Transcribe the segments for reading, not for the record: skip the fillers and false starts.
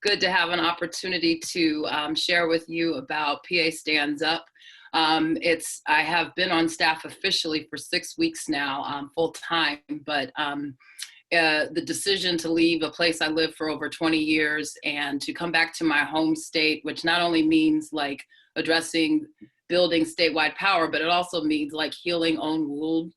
good to have an opportunity to share with you about PA Stands Up. I have been on staff officially for 6 weeks now, full time, but the decision to leave a place I lived for over 20 years and to come back to my home state, which not only means like addressing building statewide power, but it also means like healing old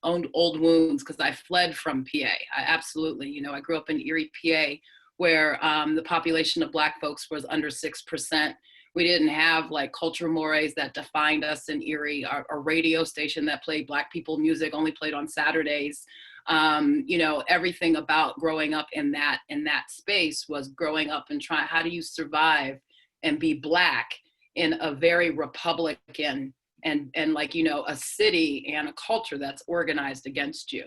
wounds, because I fled from PA. I absolutely, I grew up in Erie, PA, where the population of Black folks was under 6%. We didn't have like cultural mores that defined us in Erie. Our radio station that played Black people music only played on Saturdays. Everything about growing up in that space was growing up and trying, how do you survive and be Black in a very Republican and a city and a culture that's organized against you.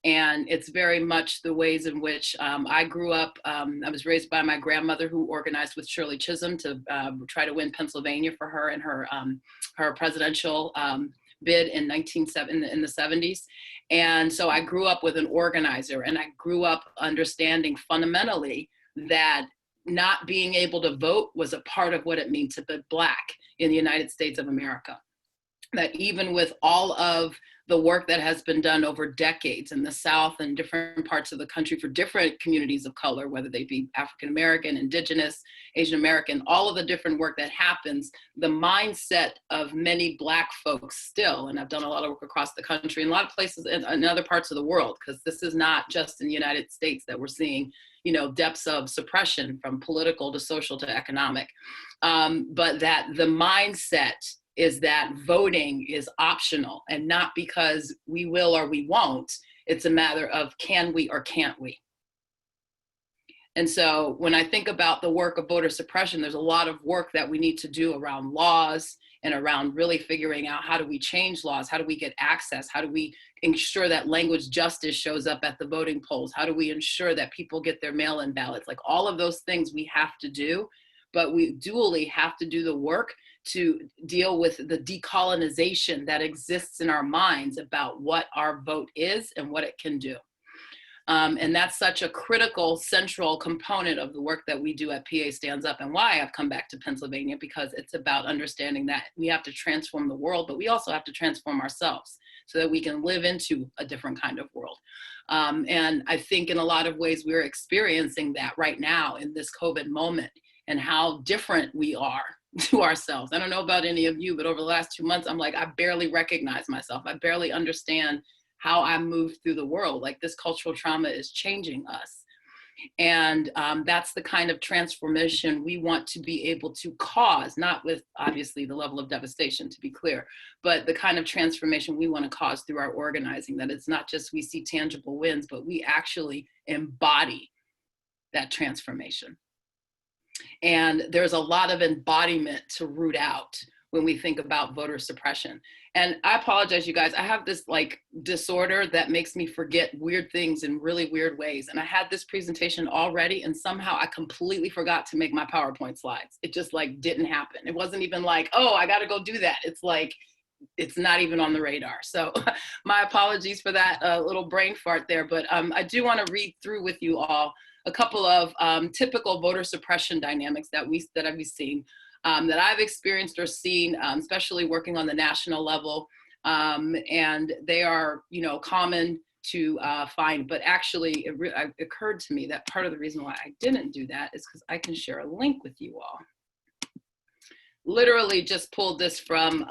And it's very much the ways in which I grew up. I was raised by my grandmother, who organized with Shirley Chisholm to try to win Pennsylvania for her in her presidential bid in the 70s. And so I grew up with an organizer, and I grew up understanding fundamentally that not being able to vote was a part of what it means to be Black in the United States of America. That even with all of the work that has been done over decades in the South and different parts of the country for different communities of color, whether they be African American, Indigenous, Asian American, all of the different work that happens, the mindset of many Black folks still, and I've done a lot of work across the country in a lot of places in other parts of the world, because this is not just in the United States that we're seeing depths of suppression from political to social to economic, but that the mindset is that voting is optional, and not because we will or we won't. It's a matter of can we or can't we? And so when I think about the work of voter suppression, there's a lot of work that we need to do around laws and around really figuring out how do we change laws? How do we get access? How do we ensure that language justice shows up at the voting polls? How do we ensure that people get their mail-in ballots? Like all of those things we have to do, but we dually have to do the work to deal with the decolonization that exists in our minds about what our vote is and what it can do. And that's such a critical, central component of the work that we do at PA Stands Up, and why I've come back to Pennsylvania, because it's about understanding that we have to transform the world, but we also have to transform ourselves so that we can live into a different kind of world. And I think in a lot of ways we're experiencing that right now in this COVID moment, and how different we are to ourselves. I don't know about any of you, but over the last 2 months, I'm like, I barely recognize myself. I barely understand how I move through the world. Like this cultural trauma is changing us. And that's the kind of transformation we want to be able to cause, not with obviously the level of devastation, to be clear, but the kind of transformation we want to cause through our organizing, that it's not just we see tangible wins, but we actually embody that transformation. And there's a lot of embodiment to root out when we think about voter suppression. And I apologize, you guys, I have this like disorder that makes me forget weird things in really weird ways. And I had this presentation already, and somehow I completely forgot to make my PowerPoint slides. It just like didn't happen. It wasn't even like, oh, I got to go do that. It's like, it's not even on the radar. So my apologies for that little brain fart there. But I do want to read through with you all a couple of typical voter suppression dynamics that I've seen, that I've experienced or seen, especially working on the national level. And they are, common to find, but actually it occurred to me that part of the reason why I didn't do that is because I can share a link with you all. Literally just pulled this from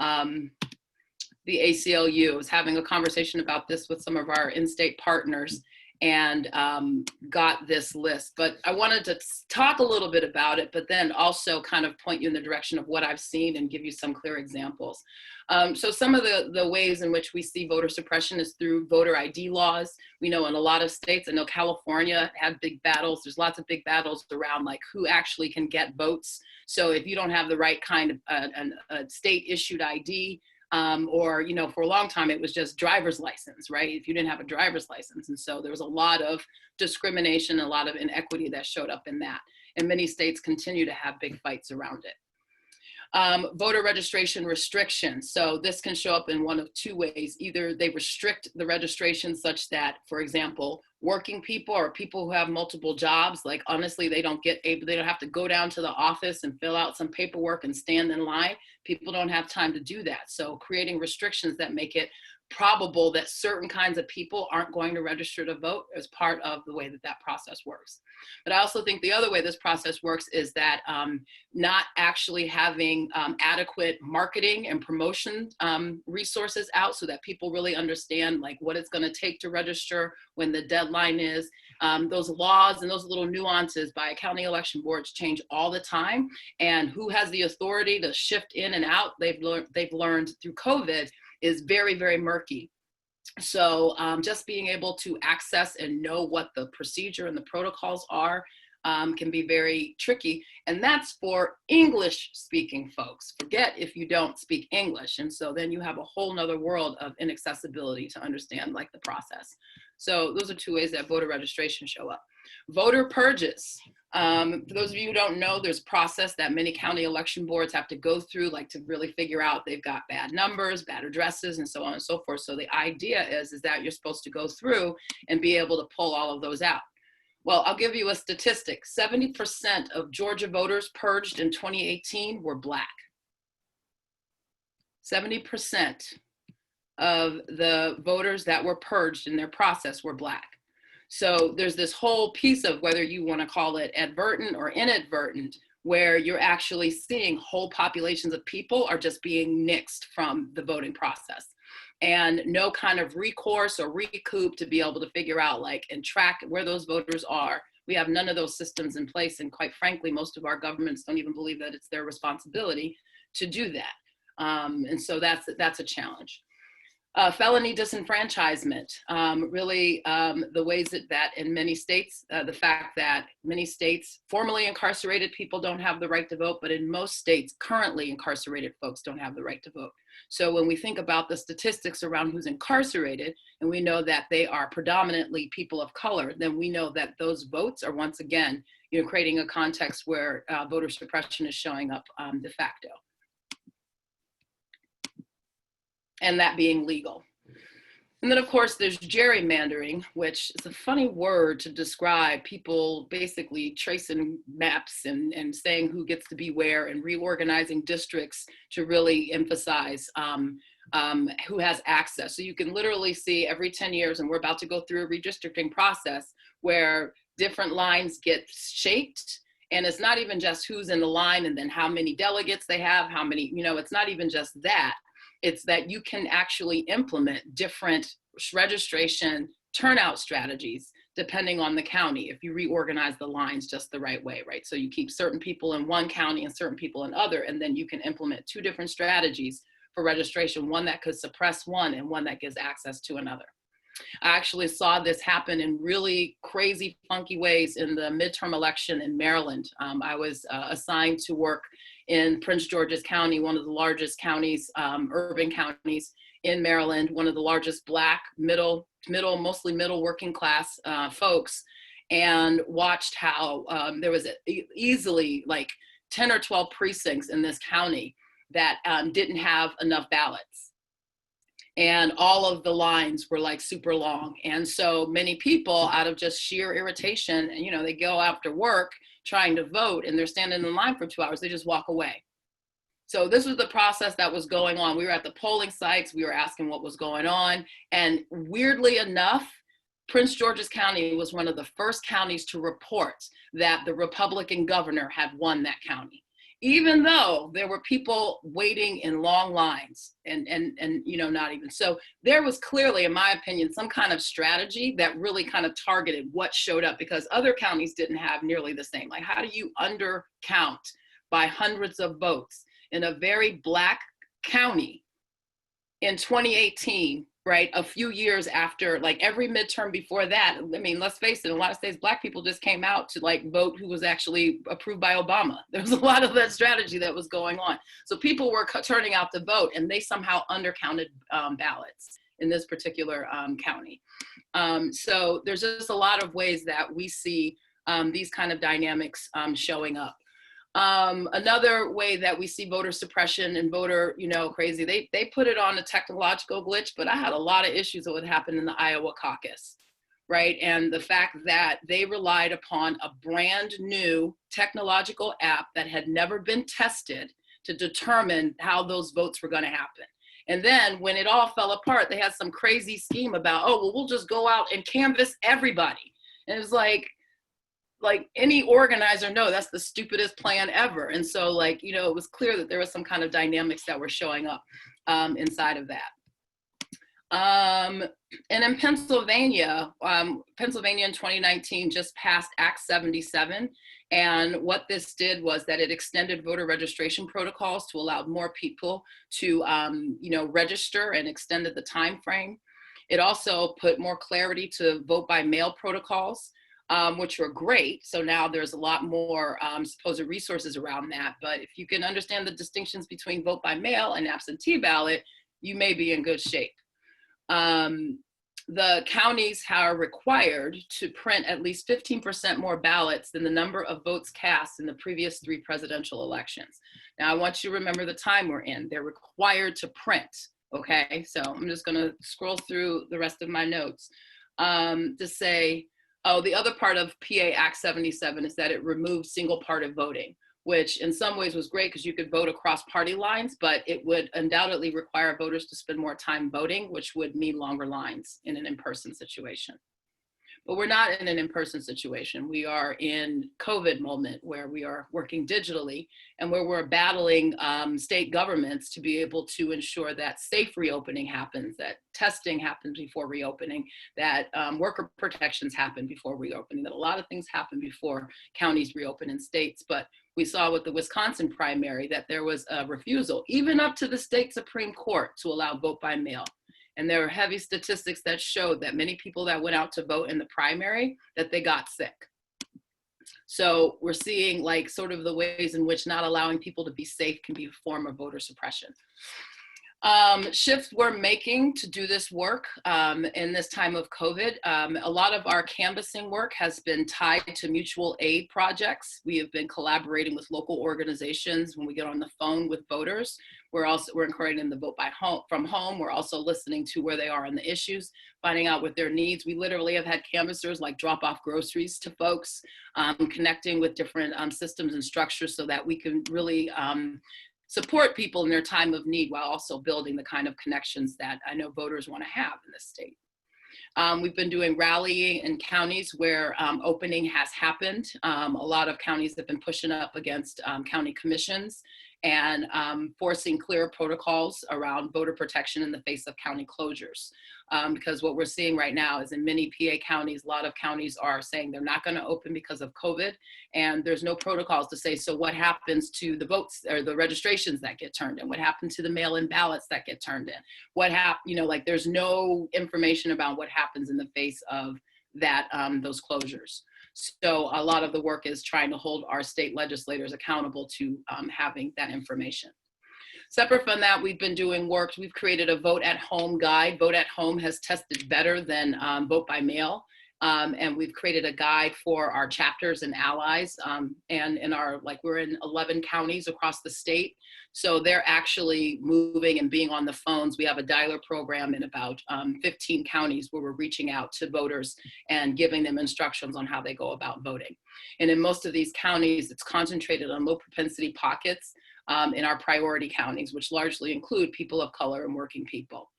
the ACLU. I was having a conversation about this with some of our in-state partners, and got this list. But I wanted to talk a little bit about it, but then also kind of point you in the direction of what I've seen and give you some clear examples. So some of the ways in which we see voter suppression is through voter ID laws. We know in a lot of states, I know California had big battles. There's lots of big battles around like who actually can get votes. So if you don't have the right kind of a state issued ID, or, for a long time, it was just driver's license, right? If you didn't have a driver's license. And so there was a lot of discrimination, a lot of inequity that showed up in that. And many states continue to have big fights around it. Voter registration restrictions. So this can show up in one of two ways. Either they restrict the registration such that, for example, working people or people who have multiple jobs, like honestly, they don't have to go down to the office and fill out some paperwork and stand in line. People don't have time to do that. So creating restrictions that make it probable that certain kinds of people aren't going to register to vote as part of the way that that process works. But I also think the other way this process works is that not actually having adequate marketing and promotion resources out so that people really understand like what it's going to take to register, when the deadline is. Those laws and those little nuances by county election boards change all the time, and who has the authority to shift in and out, they've learned through COVID, is very, very murky. So just being able to access and know what the procedure and the protocols are can be very tricky. And that's for English speaking folks. Forget if you don't speak English. And so then you have a whole nother world of inaccessibility to understand like the process. So those are two ways that voter registration show up. Voter purges. For those of you who don't know, there's a process that many county election boards have to go through, like to really figure out they've got bad numbers, bad addresses, and so on and so forth. So the idea is that you're supposed to go through and be able to pull all of those out. Well, I'll give you a statistic. 70% of Georgia voters purged in 2018 were Black. 70% of the voters that were purged in their process were Black. So there's this whole piece of whether you want to call it advertent or inadvertent, where you're actually seeing whole populations of people are just being nixed from the voting process, and no kind of recourse or recoup to be able to figure out like and track where those voters are. We have none of those systems in place. And quite frankly, most of our governments don't even believe that it's their responsibility to do that. And so that's a challenge. Felony disenfranchisement, really the ways that in many states, the fact that many states, formerly incarcerated people don't have the right to vote, but in most states, currently incarcerated folks don't have the right to vote. So when we think about the statistics around who's incarcerated, and we know that they are predominantly people of color, then we know that those votes are once again, creating a context where voter suppression is showing up de facto. And that being legal. And then of course there's gerrymandering, which is a funny word to describe people basically tracing maps and saying who gets to be where and reorganizing districts to really emphasize who has access. So you can literally see every 10 years, and we're about to go through a redistricting process where different lines get shaped. And it's not even just who's in the line and then how many delegates they have, how many, it's not even just that. It's that you can actually implement different registration turnout strategies depending on the county if you reorganize the lines just the right way, right? So you keep certain people in one county and certain people in other, and then you can implement two different strategies for registration, one that could suppress one and one that gives access to another. I actually saw this happen in really crazy, funky ways in the midterm election in Maryland. I was assigned to work in Prince George's County, one of the largest counties, urban counties in Maryland, one of the largest Black, mostly middle working class folks, and watched how there was easily like 10 or 12 precincts in this county that didn't have enough ballots. And all of the lines were like super long. And so many people, out of just sheer irritation, and they go after work trying to vote and they're standing in line for 2 hours, they just walk away. So this was the process that was going on. We were at the polling sites, we were asking what was going on. And weirdly enough, Prince George's County was one of the first counties to report that the Republican governor had won that county, even though there were people waiting in long lines and not even. So there was clearly, in my opinion, some kind of strategy that really kind of targeted what showed up, because other counties didn't have nearly the same. Like, how do you undercount by hundreds of votes in a very Black county in 2018, right? A few years after, like every midterm before that. I mean, let's face it, in a lot of states, Black people just came out to like vote who was actually approved by Obama. There was a lot of that strategy that was going on. So people were turning out to vote, and they somehow undercounted ballots in this particular county. So there's just a lot of ways that we see these kind of dynamics showing up. Another way that we see voter suppression and voter, crazy, they put it on a technological glitch, but I had a lot of issues that would happen in the Iowa caucus, right? And the fact that they relied upon a brand new technological app that had never been tested to determine how those votes were going to happen. And then when it all fell apart, they had some crazy scheme about, oh, well, we'll just go out and canvass everybody. And it was like any organizer, no, that's the stupidest plan ever. And so like, you know, it was clear that there was some kind of dynamics that were showing up inside of that. And in Pennsylvania, Pennsylvania in 2019 just passed Act 77. And what this did was that it extended voter registration protocols to allow more people to, you know, register, and extended the time frame. It also put more clarity to vote by mail protocols, which were great. So now there's a lot more supposed resources around that. But if you can understand the distinctions between vote by mail and absentee ballot, you may be in good shape. The counties are required to print at least 15% more ballots than the number of votes cast in the previous 3 presidential elections. Now, I want you to remember the time we're in. They're required to print, okay? So I'm just gonna scroll through the rest of my notes to say, oh, the other part of PA Act 77 is that it removed single party voting, which in some ways was great because you could vote across party lines, but it would undoubtedly require voters to spend more time voting, which would mean longer lines in an in-person situation. But we're not in an in-person situation. We are in COVID moment where we are working digitally and where we're battling state governments to be able to ensure that safe reopening happens, that testing happens before reopening, that worker protections happen before reopening, that a lot of things happen before counties reopen in states. But we saw with the Wisconsin primary that there was a refusal, even up to the state Supreme Court, to allow vote by mail. And there were heavy statistics that showed that many people that went out to vote in the primary, that they got sick. So we're seeing like sort of the ways in which not allowing people to be safe can be a form of voter suppression. Shifts we're making to do this work in this time of COVID. A lot of our canvassing work has been tied to mutual aid projects. We have been collaborating with local organizations when we get on the phone with voters. We're encouraging them to vote from home. We're also listening to where they are on the issues, finding out what their needs. We literally have had canvassers like drop off groceries to folks, connecting with different systems and structures so that we can really support people in their time of need while also building the kind of connections that I know voters want to have in this state. We've been doing rallying in counties where opening has happened. A lot of counties have been pushing up against county commissions and forcing clear protocols around voter protection in the face of county closures. Because what we're seeing right now is in many PA counties, a lot of counties are saying they're not going to open because of COVID, and there's no protocols to say, so what happens to the votes or the registrations that get turned in? What happened to the mail-in ballots that get turned in? What happened, you know, like there's no information about what happens in the face of that, those closures. So a lot of the work is trying to hold our state legislators accountable to having that information. Separate from that, we've been doing work. We've created a vote at home guide. Vote at home has tested better than vote by mail. And we've created a guide for our chapters and allies. And in our, like we're in 11 counties across the state. So they're actually moving and being on the phones. We have a dialer program in about 15 counties where we're reaching out to voters and giving them instructions on how they go about voting. And in most of these counties, it's concentrated on low propensity pockets in our priority counties, which largely include people of color and working people.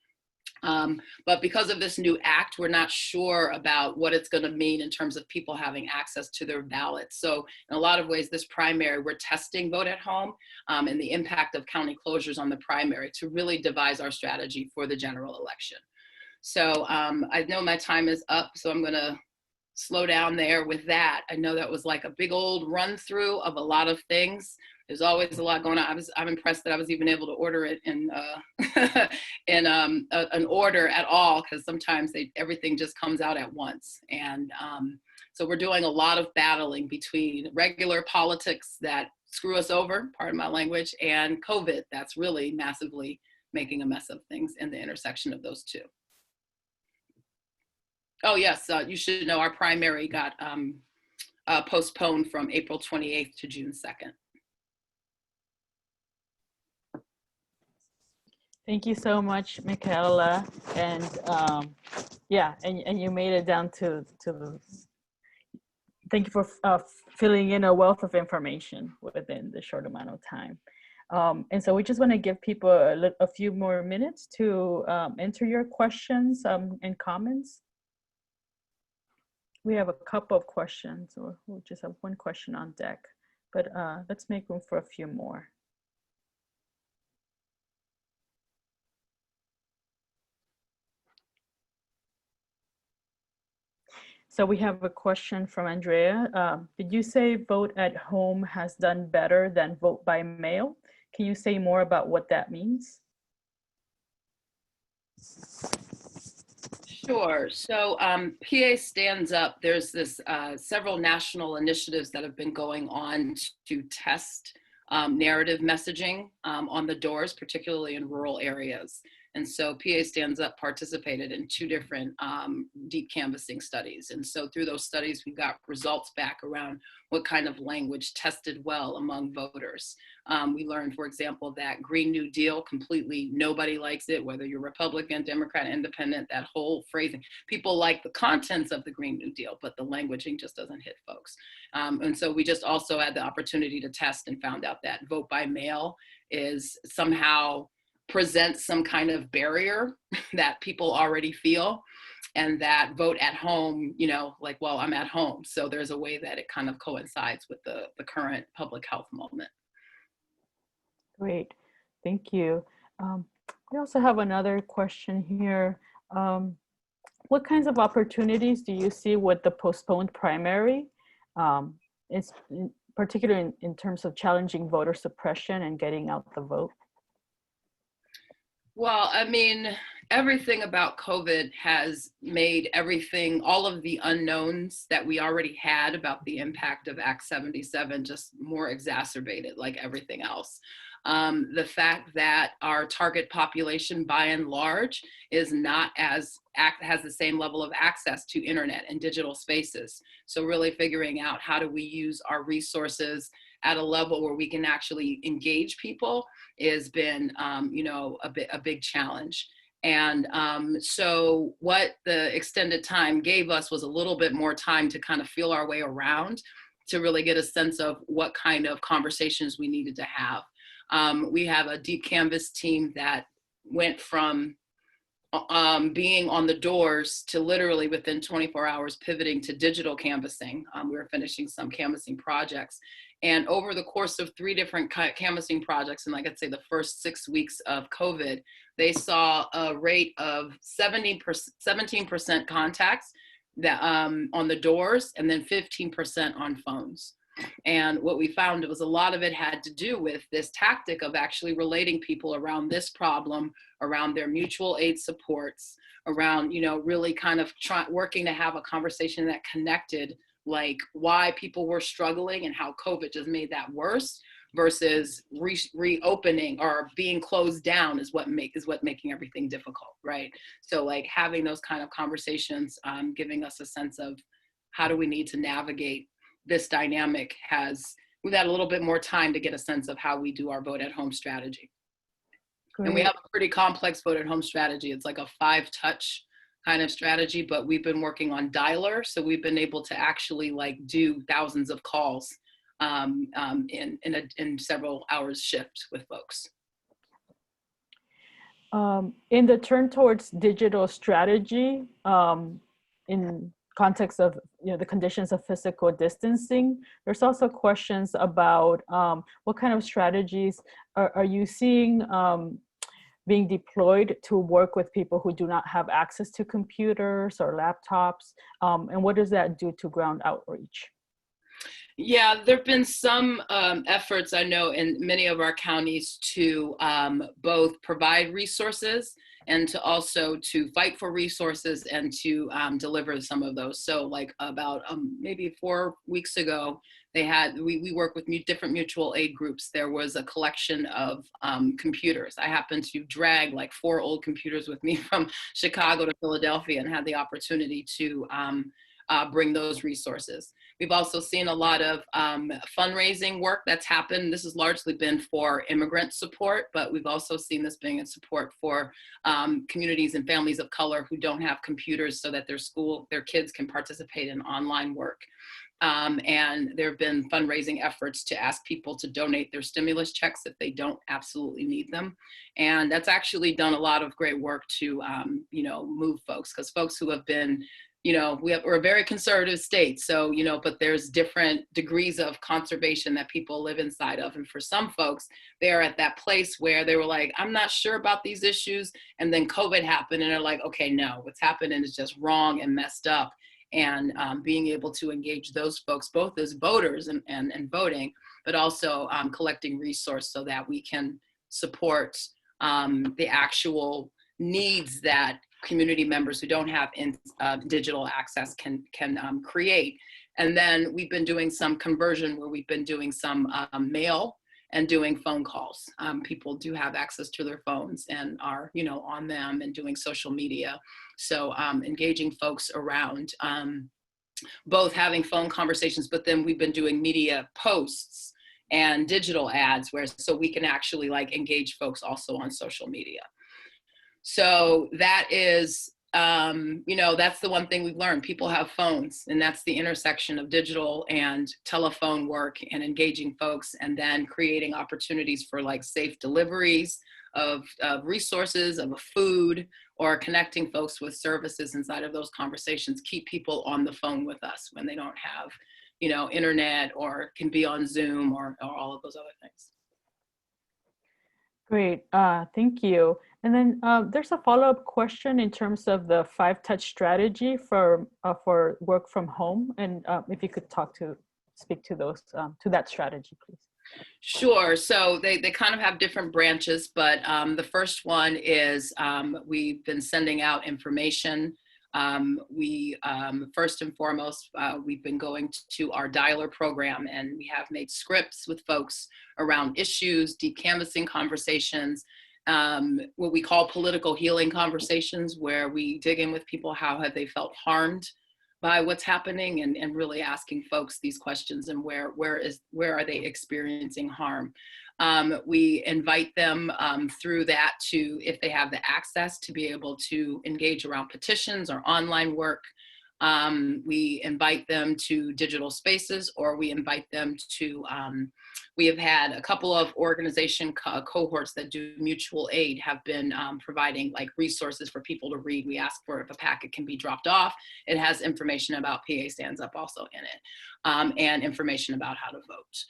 But because of this new act, we're not sure about what it's going to mean in terms of people having access to their ballots. So in a lot of ways, this primary, we're testing vote at home and the impact of county closures on the primary to really devise our strategy for the general election. So I know my time is up, so I'm going to slow down there with that. I know that was like a big old run through of a lot of things. There's always a lot going on. I'm impressed that I was even able to order it in an order at all, because sometimes everything just comes out at once. And so we're doing a lot of battling between regular politics that screw us over, pardon my language, and COVID that's really massively making a mess of things, and the intersection of those two. Oh yes, you should know our primary got postponed from April 28th to June 2nd. Thank you so much, Michaela. And yeah, and you made it down to the, thank you for filling in a wealth of information within the short amount of time. And so we just want to give people a few more minutes to enter your questions and comments. We have a couple of questions, or we'll just have one question on deck, but let's make room for a few more. So we have a question from Andrea. Did you say vote at home has done better than vote by mail? Can you say more about what that means? Sure. So PA Stands Up, there's this several national initiatives that have been going on to test narrative messaging on the doors, particularly in rural areas. And so PA Stands Up participated in 2 different deep canvassing studies. And so through those studies, we got results back around what kind of language tested well among voters. We learned, for example, that Green New Deal, completely nobody likes it, whether you're Republican, Democrat, Independent, that whole phrasing. People like the contents of the Green New Deal, but the languaging just doesn't hit folks. And so we just also had the opportunity to test and found out that vote by mail is somehow presents some kind of barrier that people already feel, and that vote at home, you know, like, well, I'm at home. So there's a way that it kind of coincides with the current public health moment. Great, thank you. We also have another question here. What kinds of opportunities do you see with the postponed primary? It's particularly in terms of challenging voter suppression and getting out the vote. Well, I mean, everything about COVID has made everything, all of the unknowns that we already had about the impact of Act 77 just more exacerbated, like everything else. The fact that our target population by and large is not has the same level of access to internet and digital spaces. So really figuring out how do we use our resources at a level where we can actually engage people has been, you know, a big challenge. And so what the extended time gave us was a little bit more time to kind of feel our way around, to really get a sense of what kind of conversations we needed to have. We have a deep canvas team that went from being on the doors to literally within 24 hours pivoting to digital canvassing. We were finishing some canvassing projects. And over the course of 3 different canvassing projects, and like I'd say the first 6 weeks of COVID, they saw a rate of 17% contacts that, on the doors, and then 15% on phones. And what we found was a lot of it had to do with this tactic of actually relating people around this problem, around their mutual aid supports, around, you know, really kind of working to have a conversation that connected, like why people were struggling and how COVID just made that worse, versus reopening or being closed down is making everything difficult, right? So like having those kind of conversations, giving us a sense of how do we need to navigate this dynamic. We've had a little bit more time to get a sense of how we do our vote at home strategy. Great. And we have a pretty complex vote at home strategy. It's like a 5-touch kind of strategy, but we've been working on dialer. So we've been able to actually like do thousands of calls in several hours shift with folks. In the turn towards digital strategy, in context of, you know, the conditions of physical distancing, there's also questions about what kind of strategies are you seeing being deployed to work with people who do not have access to computers or laptops, and what does that do to ground outreach? Yeah, there have been some efforts, I know, in many of our counties to both provide resources and to also to fight for resources and to deliver some of those. So like about maybe 4 weeks ago, we work with different mutual aid groups. There was a collection of computers. I happened to drag like 4 old computers with me from Chicago to Philadelphia and had the opportunity to bring those resources. We've also seen a lot of fundraising work that's happened. This has largely been for immigrant support, but we've also seen this being in support for communities and families of color who don't have computers so that their kids can participate in online work. And there have been fundraising efforts to ask people to donate their stimulus checks if they don't absolutely need them. And that's actually done a lot of great work to, move folks, because folks who have been, we're a very conservative state. So, but there's different degrees of conservation that people live inside of. And for some folks, they're at that place where they were like, I'm not sure about these issues. And then COVID happened and they're like, okay, no, what's happening is just wrong and messed up. And being able to engage those folks, both as voters and voting, but also collecting resources so that we can support the actual needs that community members who don't have digital access can create. And then we've been doing some conversion where we've been doing some mail and doing phone calls. People do have access to their phones and are, on them and doing social media. So engaging folks around both having phone conversations, but then we've been doing media posts and digital ads so we can actually engage folks also on social media. So that is, that's the one thing we've learned. People have phones, and that's the intersection of digital and telephone work and engaging folks, and then creating opportunities for safe deliveries of resources, of food, or connecting folks with services inside of those conversations. Keep people on the phone with us when they don't have, internet or can be on Zoom or all of those other things. Great, thank you. And then there's a follow-up question in terms of the 5-touch strategy for work from home, and if you could speak to those to that strategy, please. Sure. So they kind of have different branches, but the first one is we've been sending out information. We first and foremost, we've been going to our dialer program, and we have made scripts with folks around issues, deep canvassing conversations, what we call political healing conversations, where we dig in with people, how have they felt harmed by what's happening, and really asking folks these questions, and where are they experiencing harm. We invite them through that to, if they have the access, to be able to engage around petitions or online work. We invite them to digital spaces, or we invite them to, we have had a couple of organization cohorts that do mutual aid have been providing resources for people to read. We ask for if a packet can be dropped off. It has information about PA Stands Up also in it, and information about how to vote.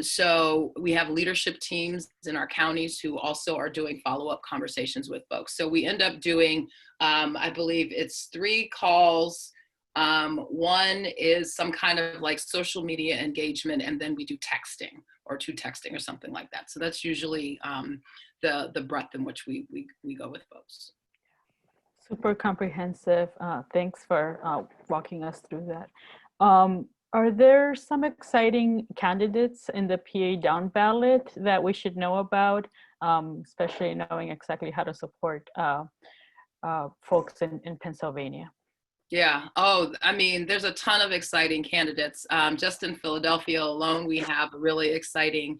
So we have leadership teams in our counties who also are doing follow-up conversations with folks. So we end up doing, I believe it's 3 calls. One is some kind of social media engagement, and then we do texting or 2 texting or something like that. So that's usually the breadth in which we go with folks. Super comprehensive. Thanks for walking us through that. Are there some exciting candidates in the PA down ballot that we should know about, especially knowing exactly how to support folks in Pennsylvania? Yeah. Oh, I mean, there's a ton of exciting candidates. Just in Philadelphia alone, we have a really exciting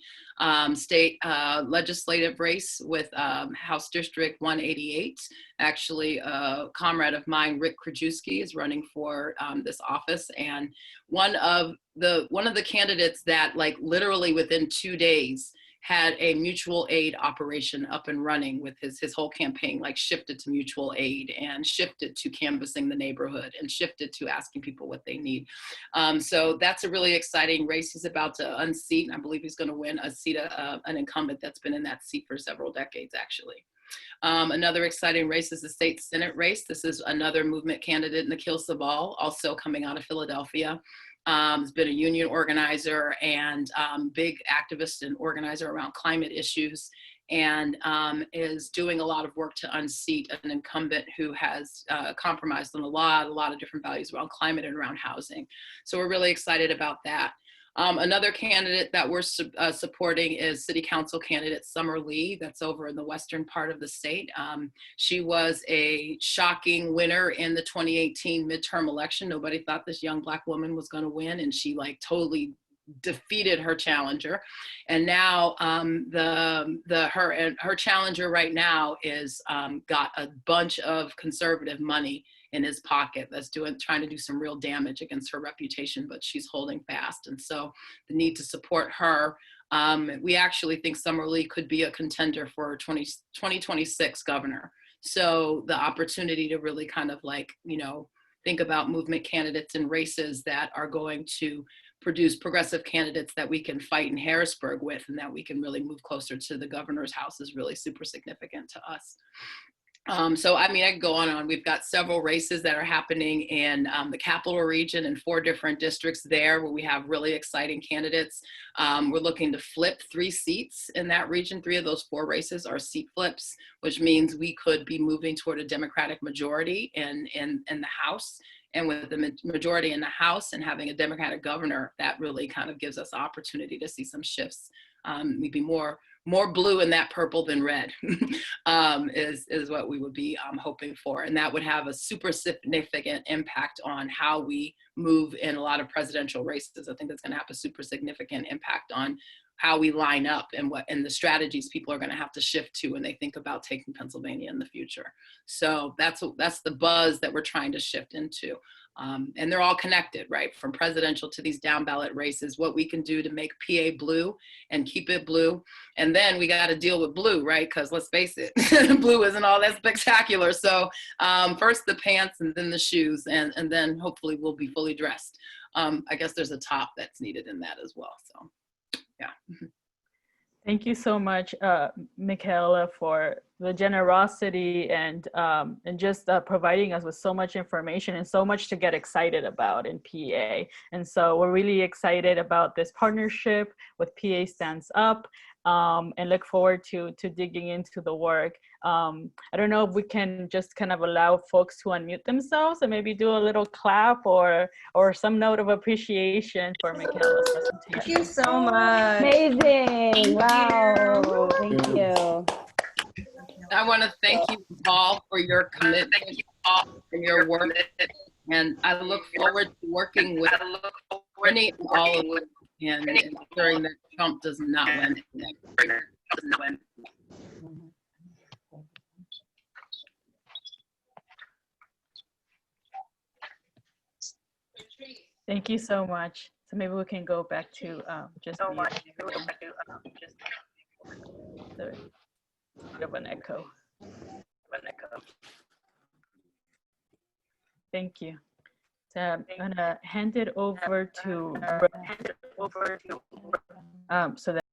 state legislative race with House District 188. Actually, a comrade of mine, Rick Krajewski, is running for this office, and one of the candidates that literally within 2 days had a mutual aid operation up and running with his whole campaign, shifted to mutual aid and shifted to canvassing the neighborhood and shifted to asking people what they need. So that's a really exciting race. He's about to unseat, and I believe he's going to win a seat, an incumbent that's been in that seat for several decades, actually. Another exciting race is the state Senate race. This is another movement candidate, Nikhil Sabal, also coming out of Philadelphia. Has been a union organizer and big activist and organizer around climate issues, and is doing a lot of work to unseat an incumbent who has compromised on a lot of different values around climate and around housing. So we're really excited about that. Another candidate that we're supporting is City Council candidate Summer Lee. That's over in the western part of the state. She was a shocking winner in the 2018 midterm election. Nobody thought this young Black woman was going to win, and she like totally defeated her challenger. And now her challenger right now is got a bunch of conservative money in his pocket that's trying to do some real damage against her reputation, but she's holding fast. And so the need to support her. We actually think Summer Lee could be a contender for 2026 governor. So the opportunity to really kind of like, you know, think about movement candidates in races that are going to produce progressive candidates that we can fight in Harrisburg with, and that we can really move closer to the governor's house is really super significant to us. So, I mean, I could go on and on. We've got several races that are happening in the capital region in 4 different districts there where we have really exciting candidates. We're looking to flip 3 seats in that region. 3 of those 4 races are seat flips, which means we could be moving toward a Democratic majority in the House. And with the majority in the House and having a Democratic governor, that really kind of gives us opportunity to see some shifts. We'd be more blue in that purple than red is what we would be hoping for. And that would have a super significant impact on how we move in a lot of presidential races. I think that's going to have a super significant impact on how we line up and the strategies people are going to have to shift to when they think about taking Pennsylvania in the future. So that's the buzz that we're trying to shift into. And they're all connected, right? From presidential to these down ballot races, what we can do to make PA blue and keep it blue. And then we got to deal with blue, right? Because let's face it, blue isn't all that spectacular. So first the pants and then the shoes, and then hopefully we'll be fully dressed. I guess there's a top that's needed in that as well. So yeah. Thank you so much, Michaela, for the generosity and just providing us with so much information and so much to get excited about in PA. And so we're really excited about this partnership with PA Stands Up, and look forward to digging into the work. I don't know if we can just kind of allow folks to unmute themselves and maybe do a little clap or some note of appreciation for Michaela's presentation. Thank you so much. Amazing. Wow. Thank you. I want to thank you all for your commitment and your work. And I look forward to working with any and all of you and ensuring that Trump does not win. Thank you so much. So maybe we can go back to just so much. Bit of an echo. Thank you. So I'm gonna hand it over to so that